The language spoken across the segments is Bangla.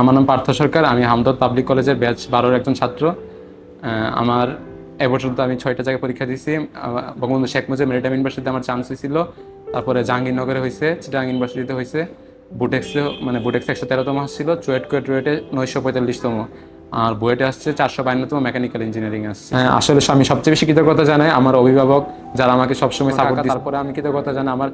আমার নাম পার্থ সরকার। আমি হামদর্দ পাবলিক কলেজের ব্যাচ 12-র একজন ছাত্র। আমার এবছর তো আমি 6টা জায়গায় পরীক্ষা দিয়েছি। বঙ্গবন্ধু শেখ মুজিব মেরিটাইম ইউনিভার্সিটিতে আমার চান্স হয়েছিল, তারপরে জাহাঙ্গীরনগরে হয়েছে, চিটাগাং ইউনিভার্সিটিতে হয়েছে, বুটেক্সে বুটেক্সে 113তম আসছিল, চুয়েটে 945তম, আর বুয়েটে আসছে 452তম, মেকানিক্যাল ইঞ্জিনিয়ারিং আসছে। আসলে আমি সবচেয়ে বেশি কৃতজ্ঞতা জানাই আমার অভিভাবক, যারা আমাকে সবসময় সাপোর্ট দিচ্ছে। তারপরে আমি কৃতজ্ঞতা জানাই আমার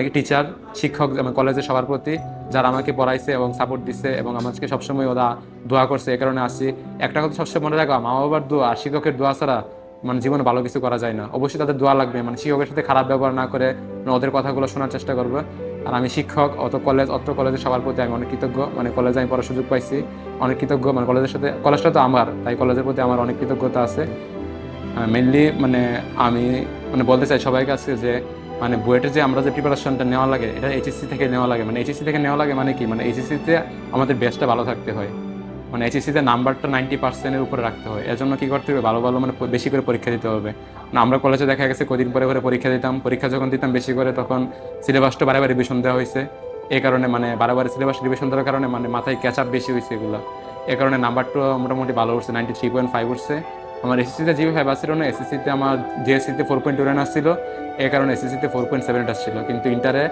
কি টিচার, শিক্ষক, আমার কলেজের সবার প্রতি, যারা আমাকে পড়াইছে এবং সাপোর্ট দিচ্ছে এবং আমাকে সবসময় ওরা দোয়া করছে। এই কারণে আসছি। একটা কথা সবসময় মনে রাখা, মা বাবার দোয়া আর শিক্ষকের দোয়া ছাড়া জীবনে ভালো কিছু করা যায় না। অবশ্যই তাদের দোয়া লাগবে, শিক্ষকের সাথে খারাপ ব্যবহার না করে ওদের কথাগুলো শোনার চেষ্টা করবে। আর আমি শিক্ষক, অত্র কলেজের সবার প্রতি আমি অনেক কৃতজ্ঞ। কলেজে আমি পড়ার সুযোগ পাইছি, অনেক কৃতজ্ঞ। কলেজটা তো আমার, তাই কলেজের প্রতি আমার অনেক কৃতজ্ঞতা আছে। মেনলি আমি বলতে চাই সবাই কাছে যে বুয়েটের যে আমরা যে প্রিপারেশনটা নেওয়া লাগে, এটা এইচএসসি থেকে নেওয়া লাগে। এইচএসসি থেকে নেওয়া লাগে কি, এইচএসসিতে আমাদের বেসটা ভালো থাকতে হয়। এইচএসসিতে নাম্বারটা 90%-এর উপরে রাখতে হয়। এর জন্য কি করতে হবে, ভালো ভালো বেশি করে পরীক্ষা দিতে হবে। আমরা কলেজে দেখা গেছে কদিন পরে পরে পরীক্ষা দিতাম। পরীক্ষা যখন দিতাম বেশি করে, তখন সিলেবাসটা বারে রিভিশন দেওয়া হয়েছে। এই কারণে বারে সিলেবাস রিভিশন দেওয়ার কারণে মাথায় ক্যাচ আপ বেশি হয়েছে এগুলো। এই কারণে নাম্বারটা মোটামুটি ভালো উঠছে, 93.5 উঠছে। আমার এসএসসিতে জিবি 5 আসছিল না, এসএসসিতে আমার জিএসসিতে 4.29 আসছিল। এই কারণে এসএসসিতে 4.7 আসছিল, কিন্তু ইন্টারে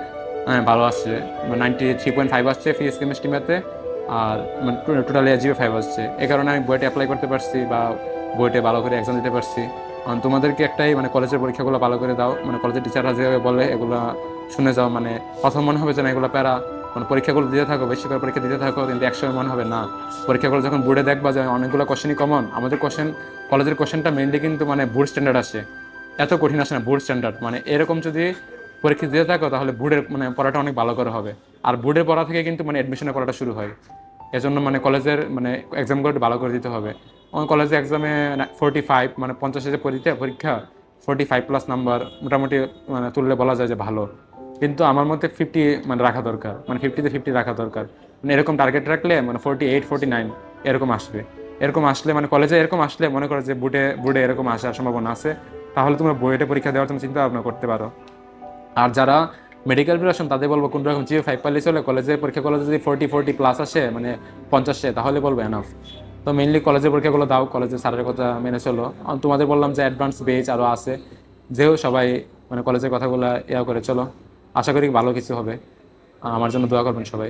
ভালো আসছে, 93.5 আসছে ফিজিক্স কেমিস্ট্রি ম্যাথে। আর টোটালি জিবি 5 আসছে। এই কারণে আমি বুয়েটে অ্যাপ্লাই করতে পারছি বা বুয়েটে ভালো করে এক্সাম দিতে পারছি। তোমাদেরকে একটাই, কলেজের পরীক্ষাগুলো ভালো করে দাও। কলেজের টিচাররা যেভাবে বলে এগুলো শুনে যাও। প্রথম মনে হবে যে না, এগুলো প্যারা, পরীক্ষাগুলো দিতে থাকো, বেশি করে পরীক্ষা দিতে থাকো, কিন্তু একসময় মনে হবে না। পরীক্ষাগুলো যখন বোর্ডে দেখবা যে অনেকগুলো কোশ্চেনই কমন, আমাদের কলেজের কোশ্চেনটা মেইনলি কিন্তু বোর্ড স্ট্যান্ডার্ড আসে, এত কঠিন আসে না। বোর্ড স্ট্যান্ডার্ড এরকম যদি পরীক্ষা দিতে থাকো, তাহলে বোর্ডের পড়াটা অনেক ভালো করে হবে। আর বোর্ডের পড়া থেকে কিন্তু অ্যাডমিশনের পড়াটা শুরু হয়। এজন্য কলেজের এক্সামগুলো একটু ভালো করে দিতে হবে। কলেজে এক্সামে 45, 50 যে পরীক্ষা, 45+ নাম্বার মোটামুটি তুললে বলা যায় যে ভালো। কিন্তু আমার মতে 50 রাখা দরকার, 50-50 রাখা দরকার। এরকম টার্গেট রাখলে 48, 49 এরকম আসবে। এরকম আসলে কলেজে এরকম আসলে মনে করো যে বুড়ে এরকম আসার সম্ভাবনা আছে। তাহলে তোমরা বুয়েটে পরীক্ষা দেওয়ার তুমি চিন্তা ভাবনা করতে পারো। আর যারা মেডিকেল প্রিপারেশন, তাদের বলবো কোন রকম জিও 5 পারলে চলে। কলেজে যদি 40+ আসে, 50, তাহলে বলবো এনাফ। তো মেইনলি কলেজের পরীক্ষাগুলো দাও, কলেজের স্যারের কথা মেনে চলো। তোমাদের বললাম যে অ্যাডভান্স বেচ আরও আছে, যেও সবাই কলেজের কথাগুলো করে চলো। আশা করি ভালো কিছু হবে। আমার জন্য দোয়া করবেন সবাই।